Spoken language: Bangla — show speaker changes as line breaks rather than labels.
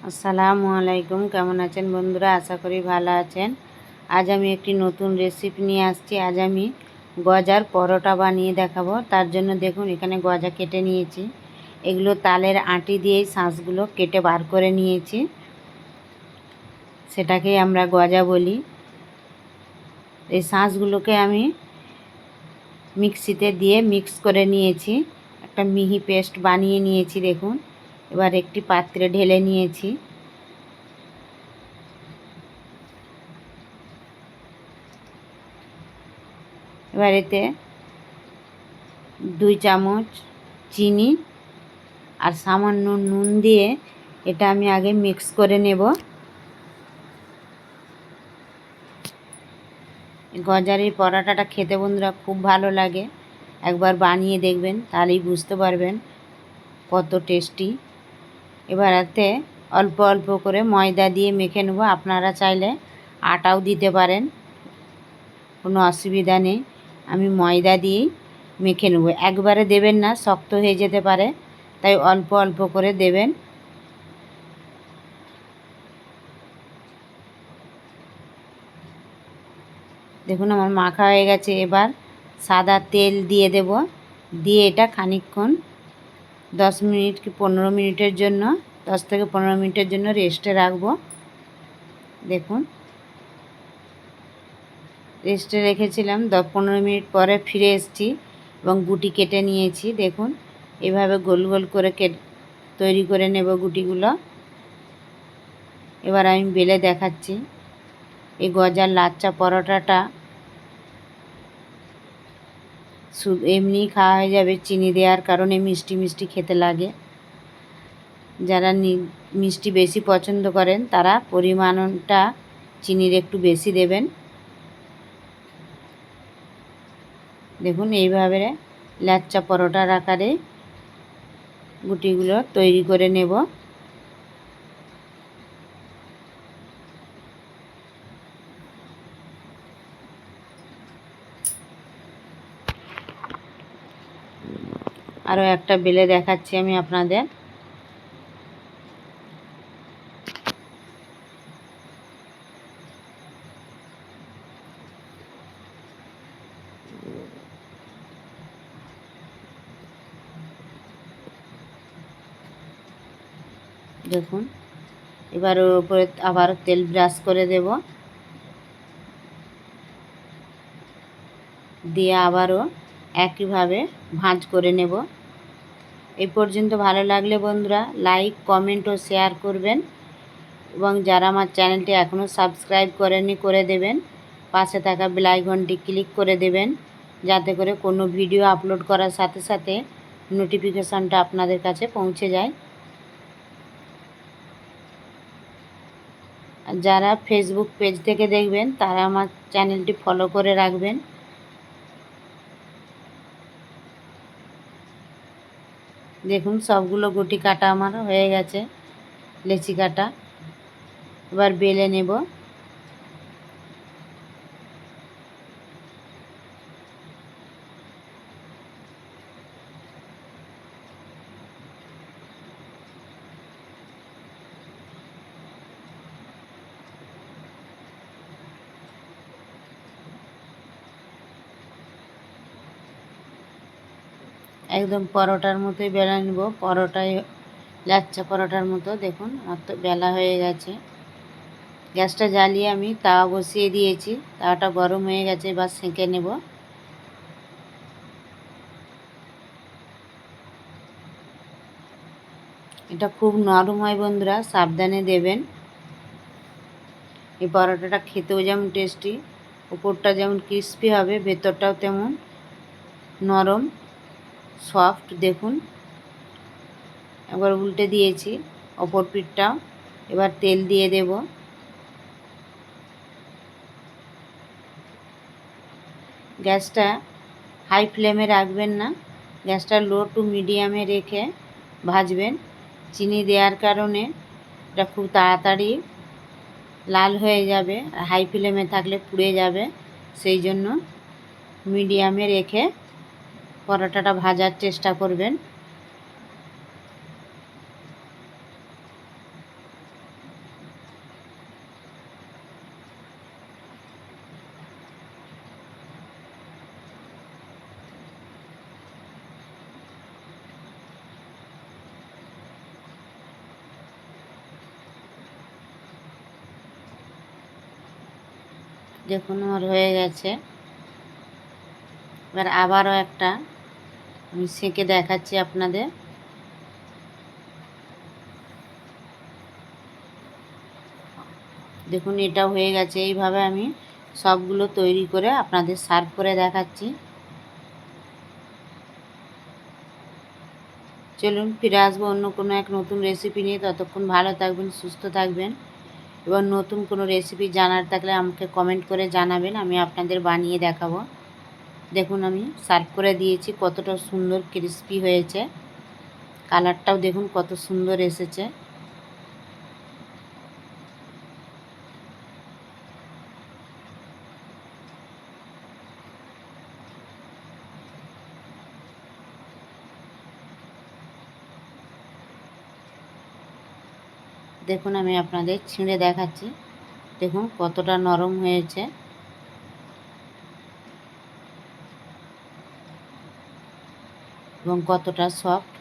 আসসালামু আলাইকুম। কেমন আছেন বন্ধুরা? আশা করি ভালো আছেন। আজ আমি একটি নতুন রেসিপি নিয়ে আসছি। আজ আমি গজার পরোটা বানিয়ে দেখাবো। তার জন্য দেখুন এখানে গজা কেটে নিয়েছি। এগুলো তালের আঁটি দিয়েই শাঁসগুলো কেটে বার করে নিয়েছি, সেটাকেই আমরা গজা বলি। এই শাঁসগুলোকে আমি মিক্সিতে দিয়ে মিক্স করে নিয়েছি, একটা মিহি পেস্ট বানিয়ে নিয়েছি। দেখুন এবার একটি পাত্রে ঢেলে নিয়েছি। এবার এতে 2 চামচ চিনি আর সামান্য নুন দিয়ে এটা আমি আগে মিক্স করে নেব। গজার এই পরোটাটা খেতে বন্ধুরা খুব ভালো লাগে। একবার বানিয়ে দেখবেন, তাহলেই বুঝতে পারবেন কত টেস্টি। এবার এতে অল্প অল্প করে ময়দা দিয়ে মেখে নেব। আপনারা চাইলে আটাও দিতে পারেন, কোনো অসুবিধা নেই। আমি ময়দা দিয়েই মেখে নেব। একবারে দেবেন না, শক্ত হয়ে যেতে পারে, তাই অল্প অল্প করে দেবেন। দেখুন আমার মাখা হয়ে গেছে। এবার সাদা তেল দিয়ে দেব, দিয়ে এটা খানিকক্ষণ 10 মিনিট কি 15 মিনিটের জন্য 10 থেকে 15 মিনিটের জন্য রেস্টে রাখবো। দেখুন রেস্টে রেখেছিলাম, 10-15 মিনিট পরে ফিরে এসেছি এবং গুটি কেটে নিয়েছি। দেখুন এভাবে গোল গোল করে তৈরি করে নেব গুটিগুলো। এবার আমি বেলে দেখাচ্ছি। এই গজার লাচ্চা পরোটাটা শুধু এমনিই খাওয়া হয়ে যাবে, চিনি দেওয়ার কারণে মিষ্টি মিষ্টি খেতে লাগে। যারা মিষ্টি বেশি পছন্দ করেন তারা পরিমাণটা চিনির একটু বেশি দেবেন। দেখুন এইভাবে লাচ্চা পরোটার আকারে গুটিগুলো তৈরি করে নেব। আরও একটা বেলে দেখাচ্ছি আমি আপনাদের। দেখুন এবার ওর উপরে আবার তেল ব্রাশ করে দেব, দিয়ে আবারও একইভাবে ভাঁজ করে নেব। এই পর্যন্ত ভালো লাগলে বন্ধুরা লাইক, কমেন্ট ও শেয়ার করবেন, এবং যারা আমার চ্যানেলটি এখনও সাবস্ক্রাইব করেননি করে দেবেন। পাশে থাকা বেল আইকনটি ক্লিক করে দেবেন, যাতে করে কোনো ভিডিও আপলোড করার সাথে সাথে নোটিফিকেশনটা আপনাদের কাছে পৌঁছে যায়। আর যারা ফেসবুক পেজ থেকে দেখবেন তারা আমার চ্যানেলটি ফলো করে রাখবেন। দেখুন সবগুলো গুটি কাটা আমার হয়ে গেছে, লেচি কাটা। এবার বেলে নেব। একদম পরোটার মতোই বেলা নেব, পরোটায় লাচ্চা পরোটার মতো। দেখুন আমার তো বেলা হয়ে গেছে। গ্যাসটা জ্বালিয়ে আমি তাওয়া বসিয়ে দিয়েছি, তাওয়াটা গরম হয়ে গেছে, এবার সেঁকে নেব। এটা খুব নরম হয় বন্ধুরা, সাবধানে দেবেন। এই পরোটাটা খেতেও যেমন টেস্টি, উপরটা যেমন ক্রিস্পি হবে, ভেতরটাও তেমন নরম সফট। দেখুন একবার উল্টে দিয়েছি অপর পিঠটাও। এবার তেল দিয়ে দেব। গ্যাসটা হাই ফ্লেমে রাখবেন না, গ্যাসটা লো টু মিডিয়ামে রেখে ভাজবেন। চিনি দেওয়ার কারণে এটা খুব তাড়াতাড়ি লাল হয়ে যাবে, আর হাই ফ্লেমে থাকলে পুড়ে যাবে। সেই জন্য মিডিয়ামে রেখে পরোটাটা ভাজার চেষ্টা করবেন। দেখুন আমার হয়ে গেছে। এবার আবারও একটা আমি সেঁকে দেখাচ্ছি আপনাদের। দেখুন এটা হয়ে গেছে। এইভাবে আমি সবগুলো তৈরি করে আপনাদের সার্ভ করে দেখাচ্ছি। চলুন ফিরে আসবো অন্য কোনো এক নতুন রেসিপি নিয়ে। ততক্ষণ ভালো থাকবেন, সুস্থ থাকবেন, এবং নতুন কোনো রেসিপি জানার থাকলে আমাকে কমেন্ট করে জানাবেন, আমি আপনাদের বানিয়ে দেখাবো। দেখুন আমি সার্ভ করে দিয়েছি, কতটা সুন্দর ক্রিস্পি হয়েছে। কালারটাও দেখুন কত সুন্দর এসেছে। দেখুন আমি আপনাদের ছিঁড়ে দেখাচ্ছি। দেখুন কতটা নরম হয়েছে এবং কতটা সফট।